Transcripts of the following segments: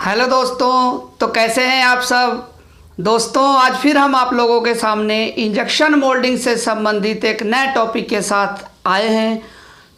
Hello दोस्तों, तो कैसे हैं आप सब। दोस्तों, आज फिर हम आप लोगों के सामने इंजेक्शन मोल्डिंग से संबंधित एक नए टॉपिक के साथ आए हैं।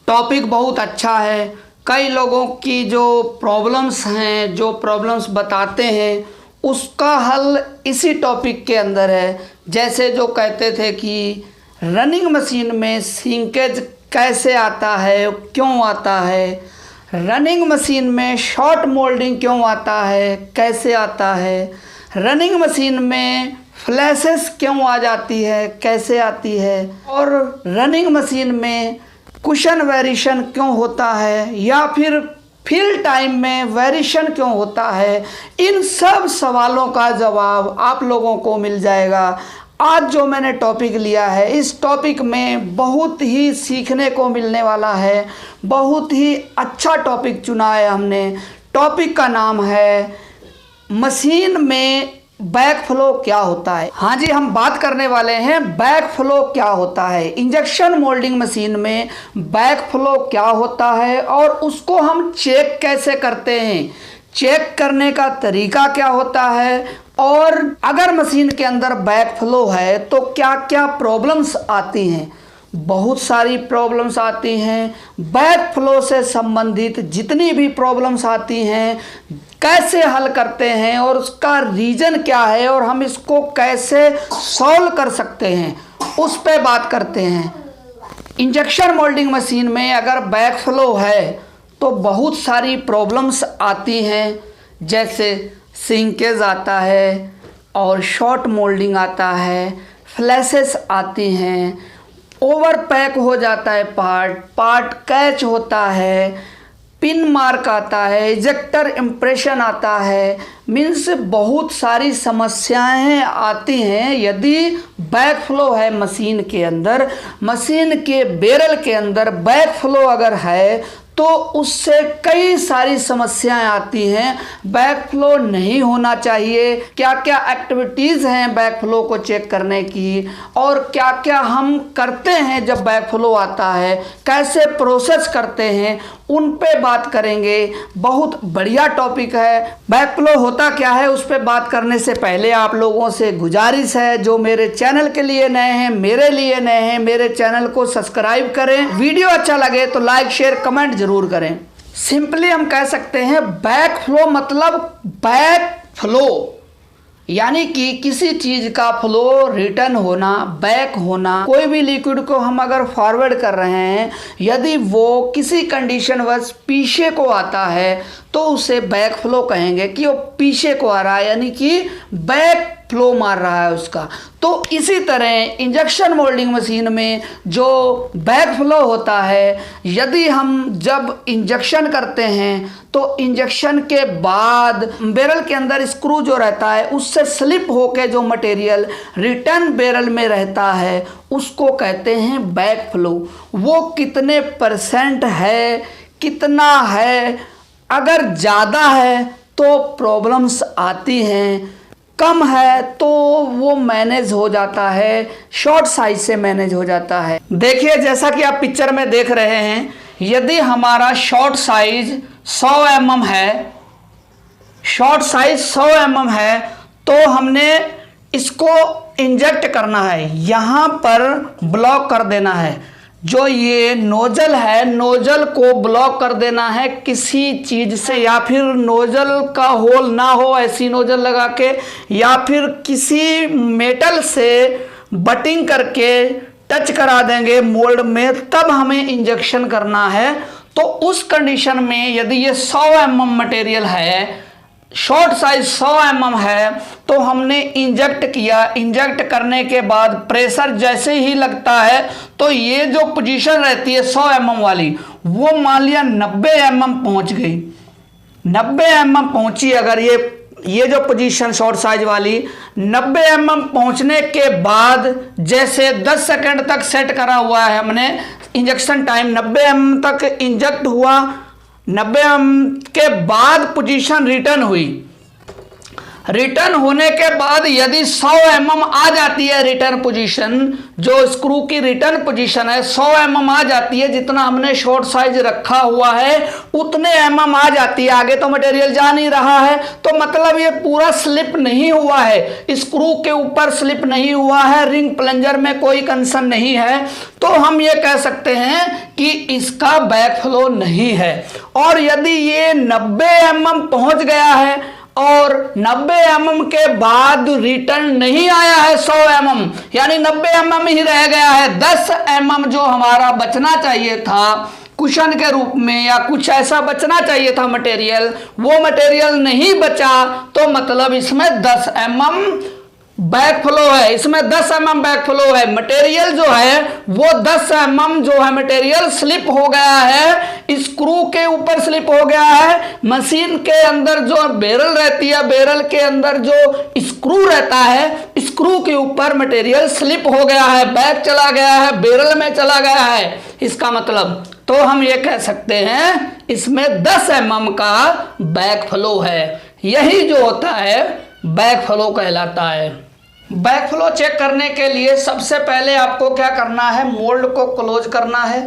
टॉपिक बहुत अच्छा है। कई लोगों की जो प्रॉब्लम्स हैं, जो प्रॉब्लम्स बताते हैं, उसका हल इसी टॉपिक के अंदर है। जैसे जो कहते थे कि रनिंग मशीन में सिंकेज कैसे आता है, क्यों आता है, रनिंग मशीन में शॉर्ट मोल्डिंग क्यों आता है, कैसे आता है, रनिंग मशीन में फ्लैशेस क्यों आ जाती है, कैसे आती है, और रनिंग मशीन में कुशन वेरिएशन क्यों होता है या फिर फिल टाइम में वेरिएशन क्यों होता है, इन सब सवालों का जवाब आप लोगों को मिल जाएगा। आज जो मैंने टॉपिक लिया है, इस टॉपिक में बहुत ही सीखने को मिलने वाला है। बहुत ही अच्छा टॉपिक चुना है हमने। टॉपिक का नाम है मशीन में बैक फ्लो क्या होता है। हाँ जी, हम बात करने वाले हैं बैक फ्लो क्या होता है। इंजेक्शन मोल्डिंग मशीन में बैक फ्लो क्या होता है और उसको हम चेक कैसे करते हैं, चेक करने का तरीका क्या होता है, और अगर मशीन के अंदर बैक फ्लो है तो क्या क्या प्रॉब्लम्स आती हैं। बहुत सारी प्रॉब्लम्स आती हैं। बैक फ्लो से संबंधित जितनी भी प्रॉब्लम्स आती हैं कैसे हल करते हैं और उसका रीज़न क्या है और हम इसको कैसे सॉल्व कर सकते हैं, उस पे बात करते हैं। इंजेक्शन मोल्डिंग मशीन में अगर बैक फ्लो है तो बहुत सारी प्रॉब्लम्स आती हैं। जैसे सिंकेज आता है और शॉर्ट मोल्डिंग आता है, फ्लैशेस आती हैं, ओवर पैक हो जाता है, पार्ट कैच होता है, पिन मार्क आता है, इजेक्टर इम्प्रेशन आता है। मीन्स बहुत सारी समस्याएं आती हैं यदि बैक फ्लो है मशीन के अंदर। मशीन के बैरल के अंदर बैक फ्लो अगर है तो उससे कई सारी समस्याएं आती हैं। बैक फ्लो नहीं होना चाहिए। क्या क्या एक्टिविटीज़ हैं बैक फ्लो को चेक करने की, और क्या क्या हम करते हैं जब बैक फ्लो आता है, कैसे प्रोसेस करते हैं, उन पे बात करेंगे। बहुत बढ़िया टॉपिक है। बैक फ्लो होता क्या है उस पर बात करने से पहले आप लोगों से गुजारिश है, जो मेरे चैनल के लिए नए हैं, मेरे लिए नए हैं, मेरे चैनल को सब्सक्राइब करें। वीडियो अच्छा लगे तो लाइक शेयर कमेंट जरूर करें। सिंपली हम कह सकते हैं बैक फ्लो मतलब बैक फ्लो, यानी कि किसी चीज का फ्लो रिटर्न होना, बैक होना। कोई भी लिक्विड को हम अगर फॉरवर्ड कर रहे हैं, यदि वो किसी कंडीशन वश पीछे को आता है तो उसे बैक फ्लो कहेंगे कि वो पीछे को आ रहा है, यानी कि बैक फ्लो मार रहा है उसका। तो इसी तरह इंजेक्शन मोल्डिंग मशीन में जो बैक फ्लो होता है, यदि हम जब इंजेक्शन करते हैं तो इंजेक्शन के बाद बैरल के अंदर स्क्रू जो रहता है उससे स्लिप होके जो मटेरियल रिटर्न बैरल में रहता है उसको कहते हैं बैक फ्लो। वो कितने परसेंट है, कितना है, अगर ज़्यादा है तो प्रॉब्लम्स आती हैं, कम है तो वो मैनेज हो जाता है, शॉर्ट साइज से मैनेज हो जाता है। देखिए, जैसा कि आप पिक्चर में देख रहे हैं, यदि हमारा शॉर्ट साइज 100 mm है, शॉर्ट साइज 100 mm है, तो हमने इसको इंजेक्ट करना है, यहाँ पर ब्लॉक कर देना है। जो ये नोजल है, नोजल को ब्लॉक कर देना है किसी चीज से, या फिर नोजल का होल ना हो ऐसी नोजल लगा के, या फिर किसी मेटल से बटिंग करके टच करा देंगे मोल्ड में, तब हमें इंजेक्शन करना है। तो उस कंडीशन में यदि ये 100 mm मटेरियल है, शॉर्ट साइज 100 mm है, तो हमने इंजेक्ट किया। इंजेक्ट करने के बाद प्रेशर जैसे ही लगता है तो ये जो पोजीशन रहती है 100 mm वाली, वो मान लिया 90 mm पहुंच गई। 90 mm पहुंची अगर ये जो पोजीशन शॉर्ट साइज वाली 90 mm पहुंचने के बाद, जैसे 10 सेकंड तक सेट करा हुआ है हमने इंजेक्शन टाइम, 90 mm तक इंजेक्ट हुआ, 90 mm के बाद पोजीशन रिटर्न हुई। रिटर्न होने के बाद यदि 100 mm आ जाती है रिटर्न पोजीशन, जो स्क्रू की रिटर्न पोजीशन है 100 mm आ जाती है, जितना हमने शॉर्ट साइज रखा हुआ है उतने mm आ जाती है, आगे तो मटेरियल जा नहीं रहा है, तो मतलब ये पूरा स्लिप नहीं हुआ है, स्क्रू के ऊपर स्लिप नहीं हुआ है, रिंग प्लंजर में कोई कंसर्न नहीं है, तो हम ये कह सकते हैं कि इसका बैक फ्लो नहीं है। और यदि ये 90 mm पहुंच गया है और 90 mm के बाद रिटर्न नहीं आया है 100 mm, यानी 90 mm ही रह गया है, 10 mm जो हमारा बचना चाहिए था कुशन के रूप में या कुछ ऐसा बचना चाहिए था मटेरियल, वो मटेरियल नहीं बचा, तो मतलब इसमें 10 mm बैक फ्लो है, इसमें 10 mm बैक फ्लो है, मटेरियल जो है वो 10 mm जो है मटेरियल स्लिप हो गया है, स्क्रू के ऊपर स्लिप हो गया है, मशीन के अंदर जो बैरल रहती है, बैरल के अंदर जो स्क्रू रहता है, स्क्रू के ऊपर मटेरियल स्लिप हो गया है, बैक चला गया है, बैरल में चला गया है, इसका मतलब तो हम ये कह सकते हैं इसमें 10 mm का बैक फ्लो है। यही जो होता है बैक फ्लो कहलाता है। बैक फ्लो चेक करने के लिए सबसे पहले आपको क्या करना है, मोल्ड को क्लोज करना है।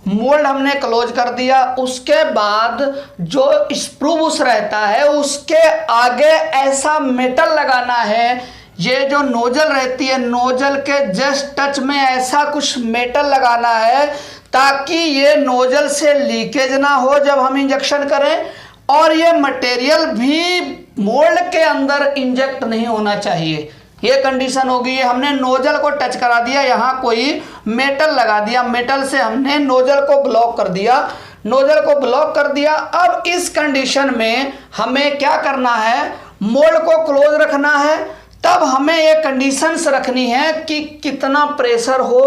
मोल्ड हमने क्लोज कर दिया, उसके बाद जो स्क्रू बुश रहता है उसके आगे ऐसा मेटल लगाना है, ये जो नोजल रहती है नोजल के जस्ट टच में ऐसा कुछ मेटल लगाना है ताकि ये नोजल से लीकेज ना हो जब हम इंजेक्शन करें, और ये मटेरियल भी मोल्ड के अंदर इंजेक्ट नहीं होना चाहिए। ये कंडीशन होगी। हमने नोजल को टच करा दिया, यहाँ कोई मेटल लगा दिया, मेटल से हमने नोजल को ब्लॉक कर दिया, नोजल को ब्लॉक कर दिया। अब इस कंडीशन में हमें क्या करना है, मोल्ड को क्लोज रखना है। तब हमें ये कंडीशंस रखनी है कि कितना प्रेशर हो,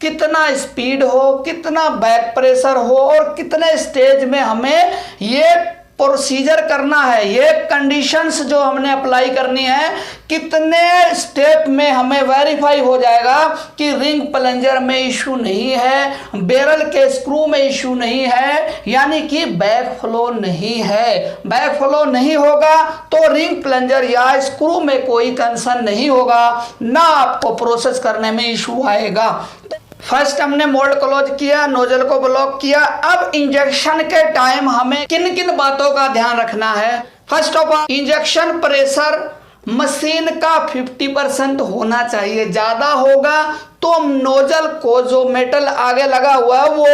कितना स्पीड हो, कितना बैक प्रेशर हो और कितने स्टेज में हमें ये प्रोसीजर करना है। ये कंडीशंस जो हमने अप्लाई करनी है, कितने स्टेप में हमें वेरीफाई हो जाएगा कि रिंग प्लंजर में इशू नहीं है, बैरल के स्क्रू में इशू नहीं है, यानी कि बैक फ्लो नहीं है। बैक फ्लो नहीं होगा तो रिंग प्लंजर या स्क्रू में कोई कंसर्न नहीं होगा, ना आपको प्रोसेस करने में इशू आएगा। फर्स्ट हमने मोल्ड क्लोज किया, नोजल को ब्लॉक किया। अब इंजेक्शन के टाइम हमें किन किन बातों का ध्यान रखना है। First of all injection pressure machine का 50% होना चाहिए, ज्यादा होगा तो नोजल को जो मेटल आगे लगा हुआ है वो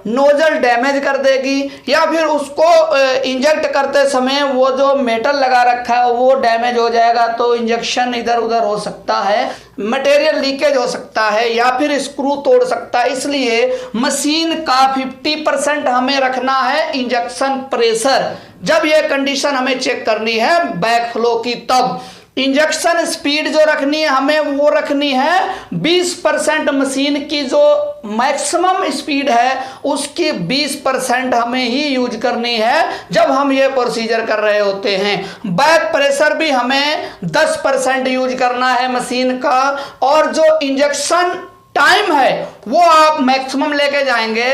नोजल डैमेज कर देगी, या फिर उसको इंजेक्ट करते समय वो जो मेटल लगा रखा है वो डैमेज हो जाएगा, तो इंजेक्शन इधर उधर हो सकता है, मटेरियल लीकेज हो सकता है, या फिर स्क्रू तोड़ सकता है। इसलिए मशीन का 50% हमें रखना है इंजेक्शन प्रेशर। जब ये कंडीशन हमें चेक करनी है बैक फ्लो की, तब इंजेक्शन स्पीड जो रखनी है हमें वो रखनी है 20%। मशीन की जो मैक्सिमम स्पीड है उसकी 20% हमें ही यूज करनी है जब हम ये प्रोसीजर कर रहे होते हैं। बैक प्रेशर भी हमें 10% यूज करना है मशीन का, और जो इंजेक्शन टाइम है वो आप मैक्सिमम लेके जाएंगे,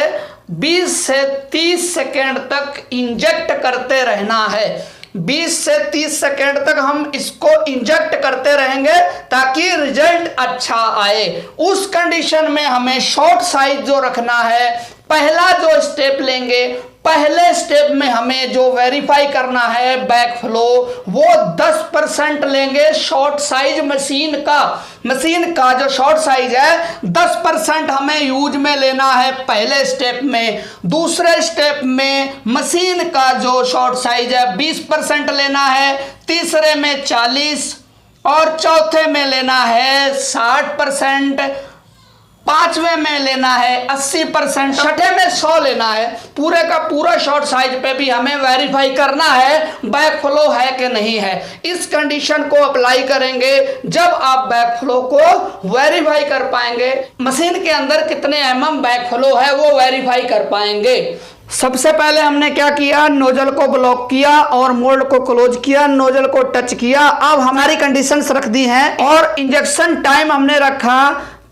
20 से 30 सेकेंड तक इंजेक्ट करते रहना है। 20 से 30 सेकेंड तक हम इसको इंजेक्ट करते रहेंगे ताकि रिजल्ट अच्छा आए। उस कंडीशन में हमें शॉर्ट साइज जो रखना है, पहला जो स्टेप लेंगे, पहले स्टेप में हमें जो वेरीफाई करना है बैक फ्लो, वो 10% लेंगे शॉर्ट साइज मशीन का। मशीन का जो शॉर्ट साइज है 10% हमें यूज में लेना है पहले स्टेप में। दूसरे स्टेप में मशीन का जो शॉर्ट साइज है 20% लेना है, तीसरे में 40 और चौथे में लेना है 60%, पांचवें में लेना है 80%, छठे में 100 लेना है। पूरे का पूरा शॉर्ट साइज पे भी हमें वेरीफाई करना है बैक फ्लो है कि नहीं है। इस कंडीशन को अप्लाई करेंगे जब आप बैक फ्लो को वेरीफाई कर पाएंगे, मशीन के अंदर कितने mm बैक फ्लो है वो वेरीफाई कर पाएंगे। सबसे पहले हमने क्या किया, नोजल को ब्लॉक किया और मोल्ड को क्लोज किया, नोजल को टच किया। अब हमारी कंडीशंस रख दी हैं और इंजेक्शन टाइम हमने रखा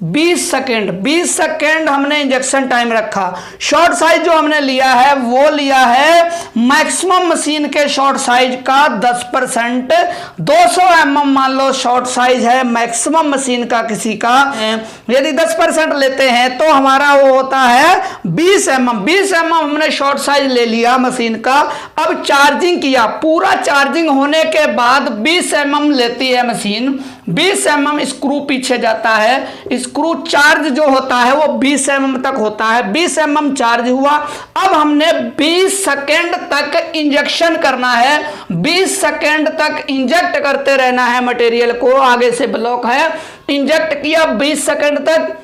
20 सेकेंड, 20 सेकेंड हमने इंजेक्शन टाइम रखा। शॉर्ट साइज जो हमने लिया है वो लिया है मैक्सिमम मशीन के शॉर्ट साइज का 10%। 200 mm मान लो शॉर्ट साइज है मैक्सिमम मशीन का किसी का, यदि 10% लेते हैं तो हमारा वो होता है 20 mm। 20 mm हमने शॉर्ट साइज ले लिया मशीन का। अब चार्जिंग किया, पूरा चार्जिंग होने के बाद 20 mm लेती है मशीन। 20 mm स्क्रू पीछे जाता है, स्क्रू चार्ज जो होता है वो 20 mm तक होता है। 20 mm चार्ज हुआ। अब हमने 20 सेकेंड तक इंजेक्शन करना है, 20 सेकेंड तक इंजेक्ट करते रहना है मटेरियल को। आगे से ब्लॉक है, इंजेक्ट किया 20 सेकेंड तक।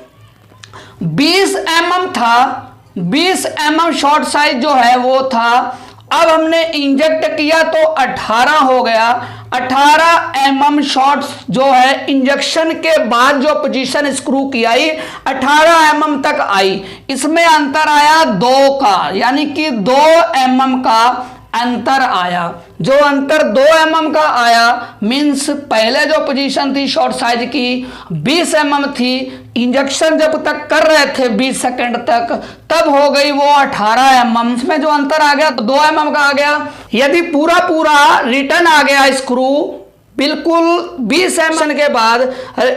20 mm था, 20 mm शॉर्ट साइज जो है वो था। अब हमने इंजेक्ट किया तो 18 हो गया। 18 mm शॉर्ट जो है इंजेक्शन के बाद जो पोजीशन स्क्रू की आई 18 mm तक आई। इसमें अंतर आया 2 का, यानी कि 2 mm का अंतर आया। जो अंतर 2 mm का आया मीन्स पहले जो पोजीशन थी शॉर्ट साइज की 20 mm थी, इंजेक्शन जब तक कर रहे थे 20 सेकेंड तक, तब हो गई वो 18 mm। इसमें जो अंतर आ गया 2 mm का आ गया। यदि पूरा रिटर्न आ गया स्क्रू बिल्कुल 20 mm के बाद,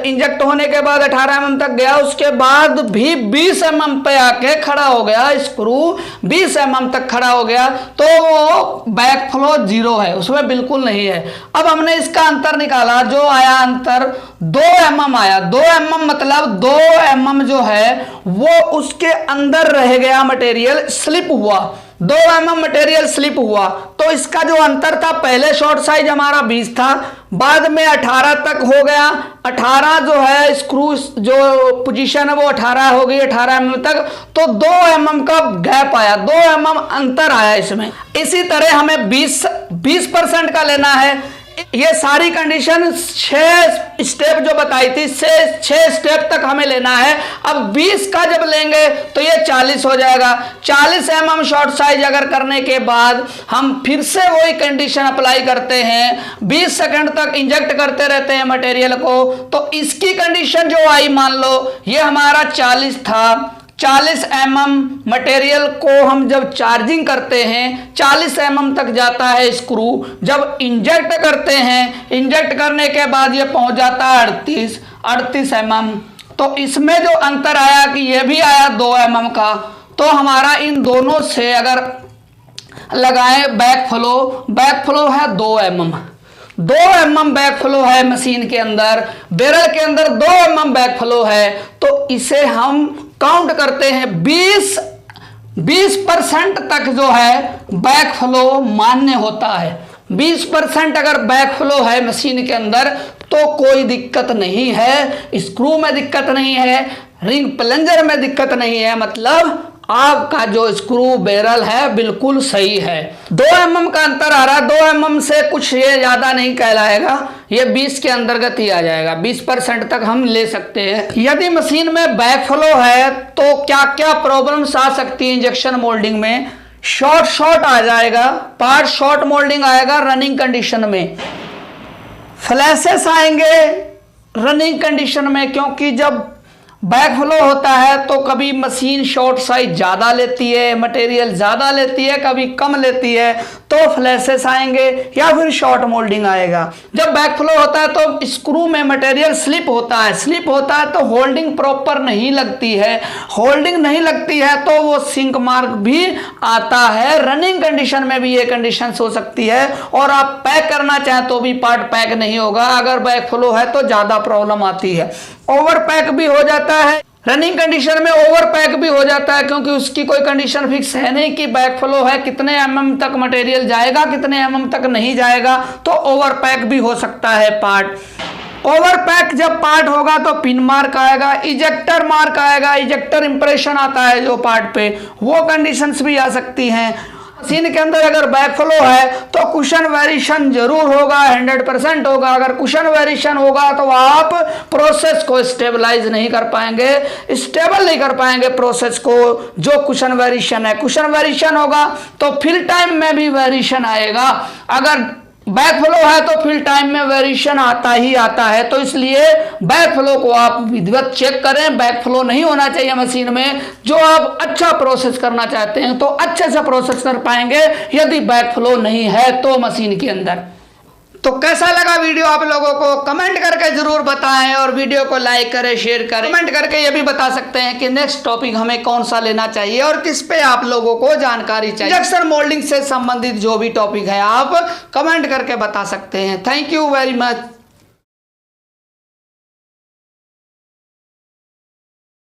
इंजेक्ट होने के बाद 18 mm तक गया, उसके बाद भी 20 mm पे आके खड़ा हो गया स्क्रू, 20 mm तक खड़ा हो गया, तो वो बैक फ्लो 0 है, उसमें बिल्कुल नहीं है। अब हमने इसका अंतर निकाला, जो आया अंतर 2 mm आया। 2 mm मतलब 2 mm जो है वो उसके अंदर रह गया, मटेरियल स्लिप हुआ। 2 mm मटेरियल स्लिप हुआ। तो इसका जो अंतर था, पहले शॉर्ट साइज हमारा 20 था, बाद में 18 तक हो गया। 18 जो है स्क्रू जो पोजीशन है वो 18 हो गई, 18 mm तक। तो 2 mm का गैप आया, 2 mm अंतर आया इसमें। इसी तरह हमें 20% का लेना है। ये सारी कंडीशन 6 स्टेप जो बताई थी, 6 स्टेप तक हमें लेना है। अब 20 का जब लेंगे तो ये 40 हो जाएगा। 40 mm शॉर्ट साइज अगर करने के बाद हम फिर से वही कंडीशन अप्लाई करते हैं, 20 सेकंड तक इंजेक्ट करते रहते हैं मटेरियल को, तो इसकी कंडीशन जो आई, मान लो ये हमारा 40 था, 40 mm मटेरियल को हम जब चार्जिंग करते हैं 40 mm तक जाता है स्क्रू। जब इंजेक्ट करते हैं, इंजेक्ट करने के बाद ये पहुंच जाता है 38 mm। तो इसमें जो अंतर आया कि ये भी आया 2 mm का, तो हमारा इन दोनों से अगर लगाएं बैक फ्लो है 2 mm। 2 mm बैक फ्लो है मशीन के अंदर, बैरल के अंदर 2 mm बैक फ्लो है। तो इसे हम काउंट करते हैं 20% तक जो है बैक फ्लो मान्य होता है। 20% अगर बैक फ्लो है मशीन के अंदर तो कोई दिक्कत नहीं है, स्क्रू में दिक्कत नहीं है, रिंग प्लंजर में दिक्कत नहीं है, मतलब आपका जो स्क्रू बैरल है बिल्कुल सही है। 2 mm का अंतर आ रहा है, 2 mm से कुछ ये ज्यादा नहीं कहलाएगा, ये 20 के अंतर्गत ही आ जाएगा। 20% तक हम ले सकते हैं। यदि मशीन में बैक फ्लो है तो क्या क्या प्रॉब्लम्स आ सकती है इंजेक्शन मोल्डिंग में? शॉर्ट आ जाएगा, पार्ट शॉर्ट मोल्डिंग आएगा रनिंग कंडीशन में। फ्लैशेस आएंगे रनिंग कंडीशन में, क्योंकि जब बैक फ्लो होता है तो कभी मशीन शॉर्ट साइज ज़्यादा लेती है, मटेरियल ज़्यादा लेती है, कभी कम लेती है, तो फ्लैशेस आएंगे या फिर शॉर्ट मोल्डिंग आएगा। जब बैक फ्लो होता है तो स्क्रू में मटेरियल स्लिप होता है तो होल्डिंग प्रॉपर नहीं लगती है, होल्डिंग नहीं लगती है तो वो सिंक मार्क भी आता है। रनिंग कंडीशन में भी ये कंडीशन हो सकती है, और आप पैक करना चाहें तो भी पार्ट पैक नहीं होगा। अगर बैक फ्लो है तो ज़्यादा प्रॉब्लम आती है। ओवर पैक भी हो जाता है, रनिंग कंडीशन में ओवर पैक भी हो जाता है, क्योंकि उसकी कोई कंडीशन फिक्स है नहीं कि बैक फ्लो है कितने mm तक मटेरियल जाएगा, कितने mm तक नहीं जाएगा, तो ओवर पैक भी हो सकता है पार्ट। ओवर पैक जब पार्ट होगा तो पिन मार्क आएगा, इजेक्टर मार्क आएगा, इजेक्टर इंप्रेशन आता है जो पार्ट पे, वो कंडीशंस भी आ सकती हैं। मशीन के अंदर अगर बैक फ्लो है तो कुशन वेरिएशन जरूर होगा, 100% होगा। अगर कुशन वेरिएशन होगा तो आप प्रोसेस को स्टेबलाइज नहीं कर पाएंगे, स्टेबल नहीं कर पाएंगे प्रोसेस को। जो कुशन वेरिएशन है, कुशन वेरिएशन होगा तो फिल टाइम में भी वेरिएशन आएगा। अगर बैक फ्लो है तो फिल टाइम में वेरिएशन आता ही आता है, तो इसलिए बैक फ्लो को आप विधिवत चेक करें। बैक फ्लो नहीं होना चाहिए मशीन में। जो आप अच्छा प्रोसेस करना चाहते हैं तो अच्छे से प्रोसेस कर पाएंगे। यदि बैक फ्लो नहीं है तो मशीन के अंदर। तो कैसा लगा वीडियो आप लोगों को कमेंट करके जरूर बताएं, और वीडियो को लाइक करें, शेयर करें। कमेंट करके ये भी बता सकते हैं कि नेक्स्ट टॉपिक हमें कौन सा लेना चाहिए और किस पे आप लोगों को जानकारी चाहिए। इंजेक्शन मोल्डिंग से संबंधित जो भी टॉपिक है आप कमेंट करके बता सकते हैं। Thank you very much.